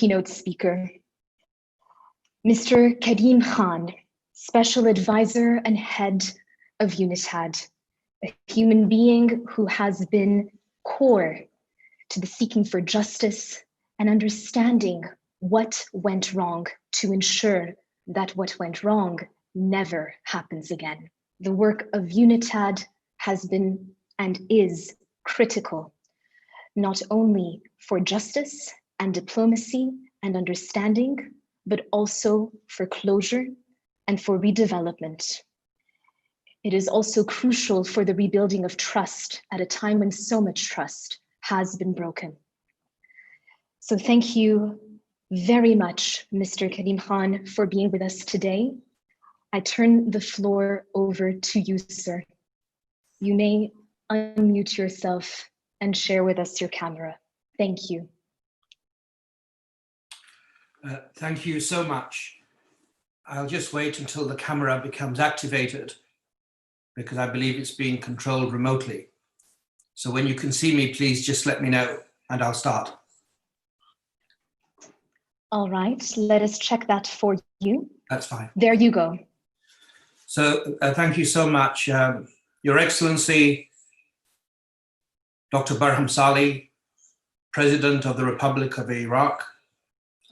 keynote speaker, Mr. Karim Khan, Special Advisor and Head of UNITAD, a human being who has been core to the seeking for justice and understanding what went wrong to ensure that what went wrong never happens again. The work of UNITAD has been and is critical, not only for justice and diplomacy and understanding, but also for closure and for redevelopment. It is also crucial for the rebuilding of trust at a time when so much trust has been broken. So thank you very much, Mr. Karim Khan, for being with us today. I turn the floor over to you, sir. You may unmute yourself and share with us your camera. Thank you. Thank you so much. I'll just wait until the camera becomes activated because I believe it's being controlled remotely. So when you can see me, please just let me know and I'll start. All right, let us check that for you. That's fine. There you go. So thank you so much. Your Excellency, Dr. Barham Salih, President of the Republic of Iraq,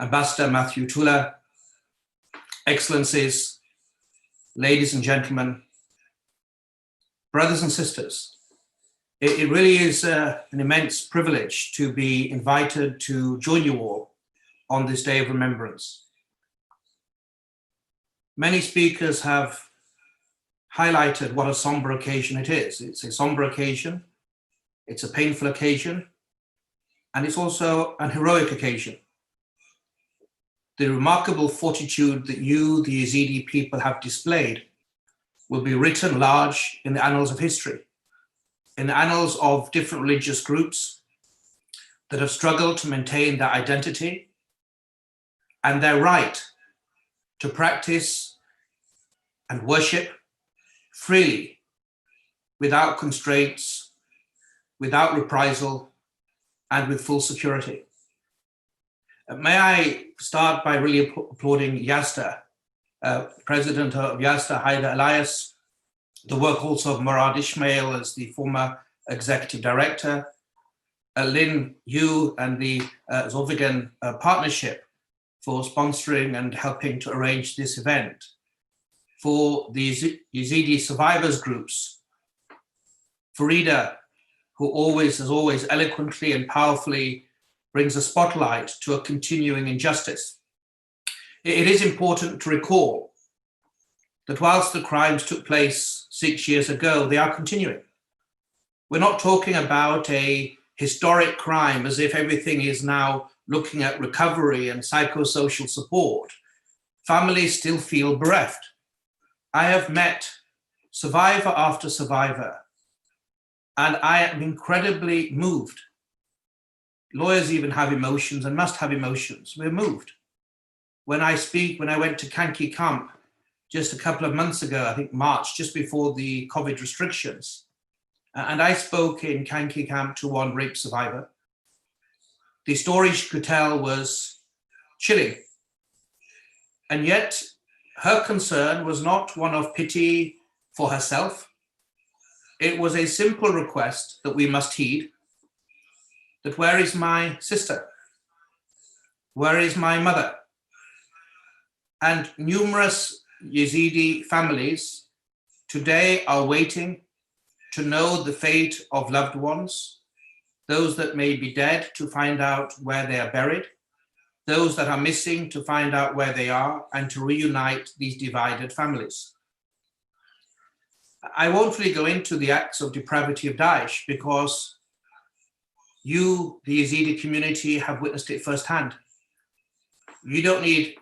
Ambassador Matthew Tula, Excellencies, ladies and gentlemen, brothers and sisters, it really is an immense privilege to be invited to join you all on this day of remembrance. Many speakers have highlighted what a somber occasion it is. It's a somber occasion, it's a painful occasion, and it's also an heroic occasion. The remarkable fortitude that you, the Yazidi people, have displayed will be written large in the annals of history, in the annals of different religious groups that have struggled to maintain their identity and their right to practice and worship freely, without constraints, without reprisal, and with full security. May I start by really applauding Yazda, President of Yazda, Haider Elias, the work also of Murad Ismail as the former executive director, Lynn Yu and the Zolvigan Partnership for sponsoring and helping to arrange this event, for the Yazidi survivors groups, Farida, who has always eloquently and powerfully brings a spotlight to a continuing injustice. It is important to recall that whilst the crimes took place 6 years ago, they are continuing. We're not talking about a historic crime as if everything is now looking at recovery and psychosocial support. Families still feel bereft. I have met survivor after survivor, and I am incredibly moved. Lawyers even have emotions and must have emotions. We're moved. When I went to Kanki camp just a couple of months ago, I think March, just before the COVID restrictions, and I spoke in Kanki camp to one rape survivor. The story she could tell was chilling. And yet her concern was not one of pity for herself. It was a simple request that we must heed, that where is my sister? Where is my mother? And numerous Yazidi families today are waiting to know the fate of loved ones, those that may be dead to find out where they are buried, those that are missing to find out where they are and to reunite these divided families. I won't really go into the acts of depravity of Daesh because you, the Yazidi community, have witnessed it firsthand. You don't need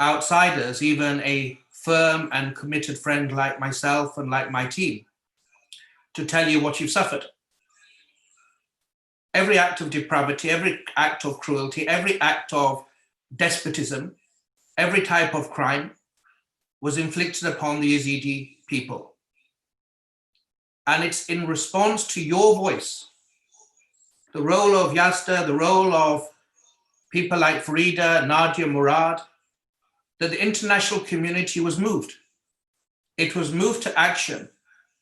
outsiders, even a firm and committed friend like myself and like my team, to tell you what you've suffered. Every act of depravity, every act of cruelty, every act of despotism, every type of crime was inflicted upon the Yazidi people. And it's in response to your voice, the role of Yazda, the role of people like Farida, Nadia, Murad, that the international community was moved. It was moved to action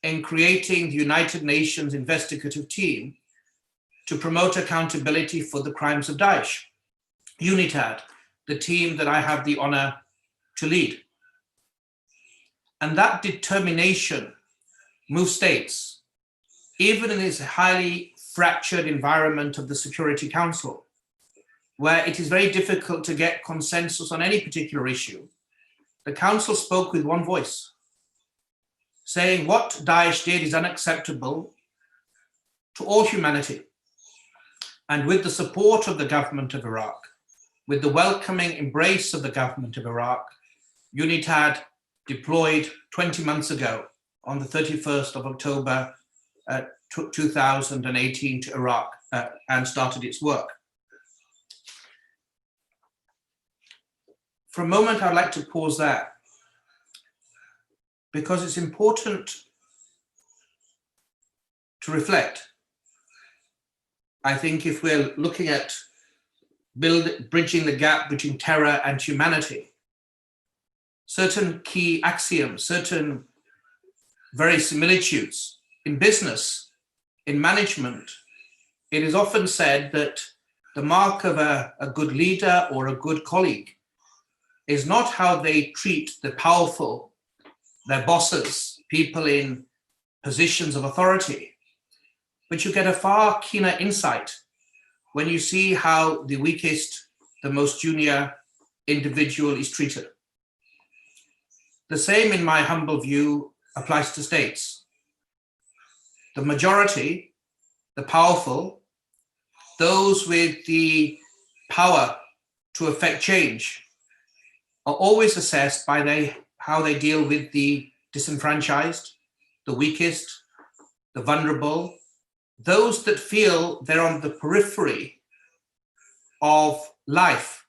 in creating the United Nations investigative team to promote accountability for the crimes of Daesh. UNITAD, the team that I have the honor to lead. And that determination moves states, even in this highly fractured environment of the Security Council, where it is very difficult to get consensus on any particular issue. The Council spoke with one voice, saying what Daesh did is unacceptable to all humanity. And with the support of the government of Iraq, with the welcoming embrace of the government of Iraq, UNITAD deployed 20 months ago on the 31st of October 2018 to Iraq and started its work. For a moment, I'd like to pause there because it's important to reflect. I think if we're looking at bridging the gap between terror and humanity, certain key axioms, certain verisimilitudes in business, in management, it is often said that the mark of a good leader or a good colleague is not how they treat the powerful, their bosses, people in positions of authority, but you get a far keener insight when you see how the weakest, the most junior individual is treated. The same, in my humble view, applies to states. The majority, the powerful, those with the power to affect change are always assessed by how they deal with the disenfranchised, the weakest, the vulnerable, those that feel they're on the periphery of life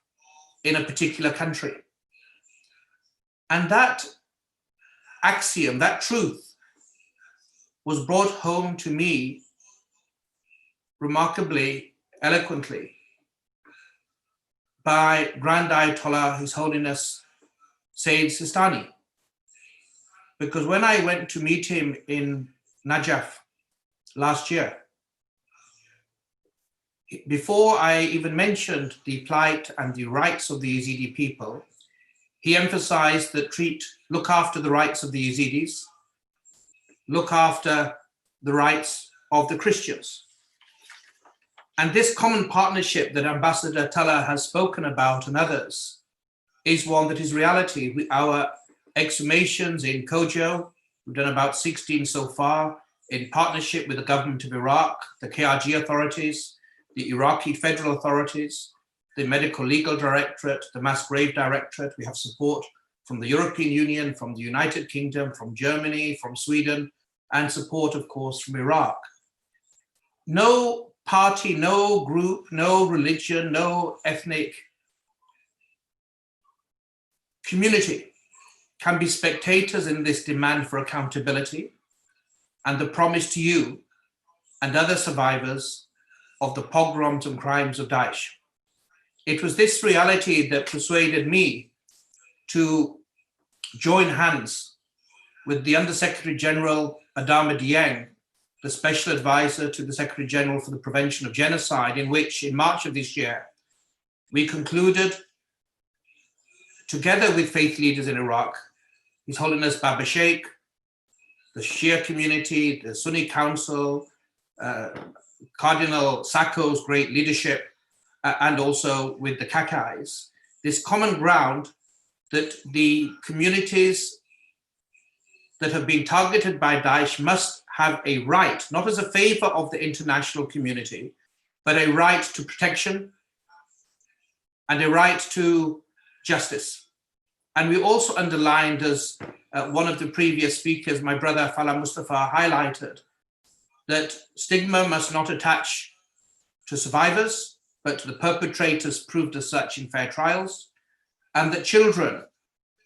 in a particular country. And that axiom, that truth, was brought home to me remarkably, eloquently, by Grand Ayatollah, His Holiness Sayyid Sistani. Because when I went to meet him in Najaf last year, before I even mentioned the plight and the rights of the Yazidi people, he emphasized that look after the rights of the Yazidis, look after the rights of the Christians. And this common partnership that Ambassador Talla has spoken about and others is one that is reality. Our exhumations in Kojo, we've done about 16 so far, in partnership with the government of Iraq, the KRG authorities, the Iraqi federal authorities, the Medical Legal Directorate, the Mass Grave Directorate. We have support from the European Union, from the United Kingdom, from Germany, from Sweden, and support, of course, from Iraq. No party, no group, no religion, no ethnic community can be spectators in this demand for accountability and the promise to you and other survivors of the pogroms and crimes of Daesh. It was this reality that persuaded me to join hands with the Undersecretary General Adama Dieng, the Special Advisor to the Secretary General for the Prevention of Genocide, in which in March of this year, we concluded, together with faith leaders in Iraq, His Holiness Baba Sheikh, the Shia community, the Sunni Council, Cardinal Sacco's great leadership, and also with the Kakais, this common ground that the communities that have been targeted by Daesh must have a right, not as a favor of the international community, but a right to protection and a right to justice. And we also underlined, as one of the previous speakers, my brother Fala Mustafa, highlighted, that stigma must not attach to survivors, but to the perpetrators proved as such in fair trials, and that children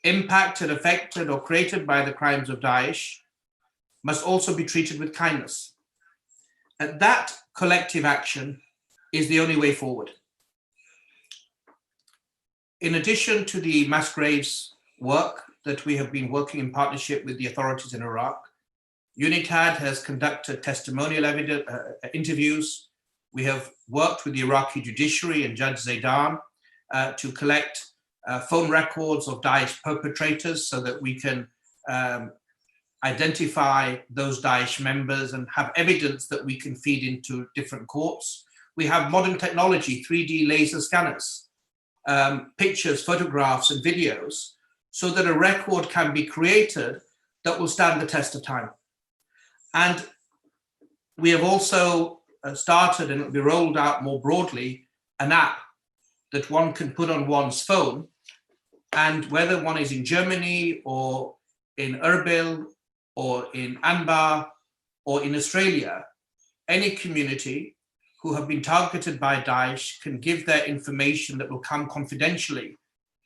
impacted, affected, or created by the crimes of Daesh must also be treated with kindness. And that collective action is the only way forward. In addition to the mass graves work that we have been working in partnership with the authorities in Iraq, UNITAD has conducted testimonial interviews. We have worked with the Iraqi judiciary and Judge Zaidan to collect phone records of Daesh perpetrators so that we can identify those Daesh members and have evidence that we can feed into different courts. We have modern technology, 3D laser scanners, pictures, photographs, and videos, so that a record can be created that will stand the test of time. And we have also started, and it will be rolled out more broadly, an app that one can put on one's phone, and whether one is in Germany or in Erbil or in Anbar or in Australia, any community who have been targeted by Daesh can give their information that will come confidentially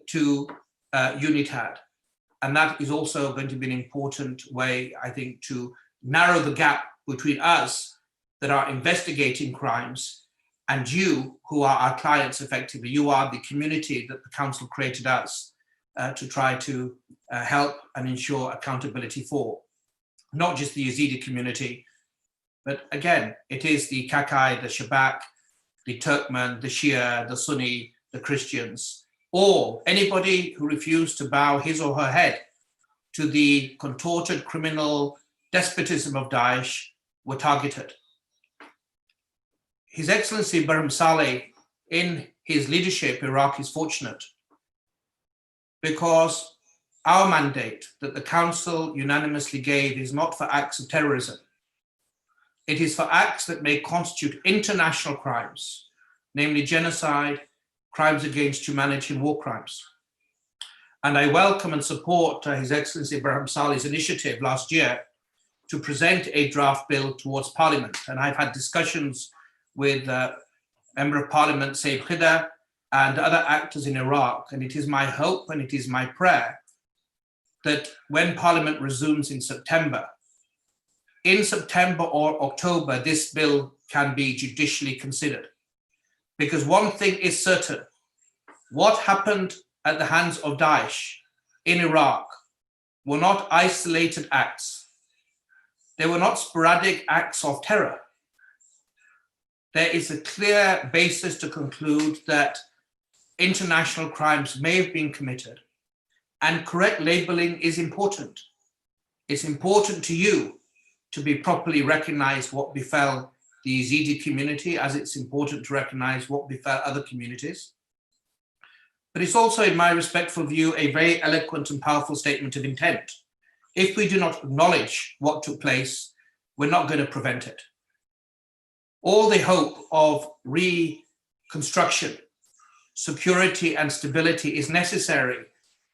to UNITAD. And that is also going to be an important way, I think, to narrow the gap between us that are investigating crimes and you, who are our clients effectively. You are the community that the council created us to try to help and ensure accountability for. Not just the Yazidi community, but again, it is the Kakai, the Shabak, the Turkmen, the Shia, the Sunni, the Christians, or anybody who refused to bow his or her head to the contorted criminal despotism of Daesh were targeted. His Excellency Barham Saleh, in his leadership, Iraq is fortunate because our mandate that the Council unanimously gave is not for acts of terrorism. It is for acts that may constitute international crimes, namely genocide, crimes against humanity, and war crimes. And I welcome and support His Excellency Barham Saleh's initiative last year to present a draft bill towards Parliament. And I've had discussions with Member of Parliament Saif Khida and other actors in Iraq. And it is my hope and it is my prayer that when Parliament resumes in September or October, this bill can be judicially considered. Because one thing is certain, what happened at the hands of Daesh in Iraq were not isolated acts. They were not sporadic acts of terror. There is a clear basis to conclude that international crimes may have been committed, and correct labeling is important. It's important to you to be properly recognized what befell the Yazidi community, as it's important to recognize what befell other communities. But it's also, in my respectful view, a very eloquent and powerful statement of intent. If we do not acknowledge what took place, we're not going to prevent it. All the hope of reconstruction, security and stability is necessary.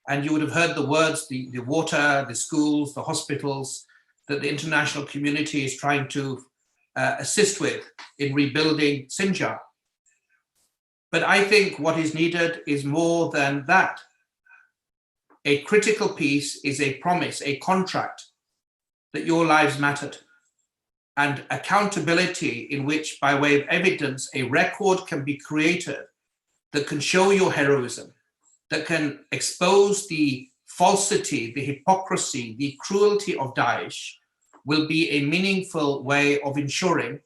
And you would have heard the words, the water, the schools, the hospitals, that the international community is trying to assist with in rebuilding Sinjar. But I think what is needed is more than that. A critical piece is a promise, a contract that your lives mattered, and accountability in which, by way of evidence, a record can be created that can show your heroism, that can expose the falsity, the hypocrisy, the cruelty of Daesh, will be a meaningful way of ensuring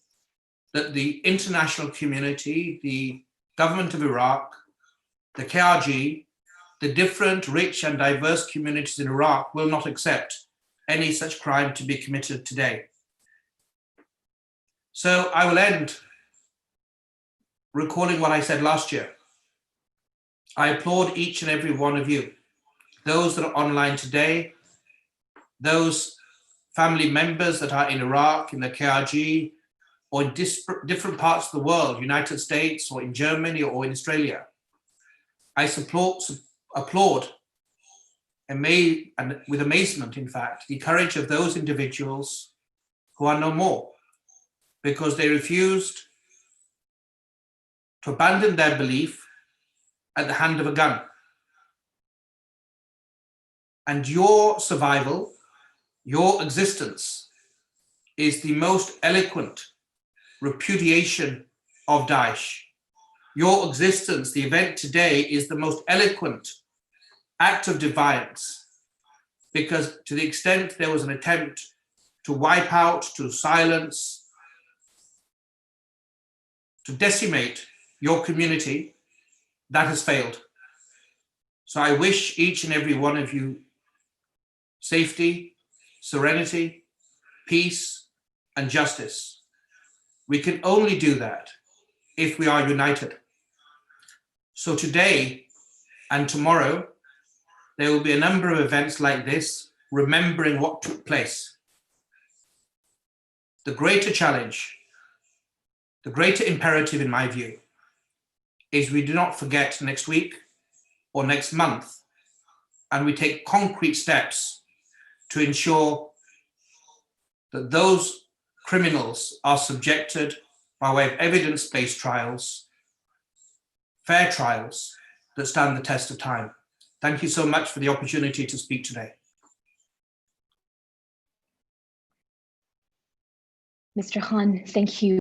that the international community, the government of Iraq, the KRG, the different rich and diverse communities in Iraq will not accept any such crime to be committed today. So I will end recalling what I said last year. I applaud each and every one of you, those that are online today, those family members that are in Iraq, in the KRG, or in different parts of the world, United States or in Germany or in Australia. I applaud and with amazement, in fact, the courage of those individuals who are no more, because they refused to abandon their belief at the hand of a gun. And your survival, your existence, is the most eloquent repudiation of Daesh. Your existence, the event today, is the most eloquent act of defiance, because to the extent there was an attempt to wipe out, to silence, to decimate your community, that has failed. So I wish each and every one of you safety, serenity, peace, and justice. We can only do that if we are united. So today and tomorrow, there will be a number of events like this, remembering what took place. The greater challenge, the greater imperative in my view, is we do not forget next week or next month, and we take concrete steps to ensure that those criminals are subjected by way of evidence-based trials, fair trials that stand the test of time. Thank you so much for the opportunity to speak today. Mr. Khan, thank you.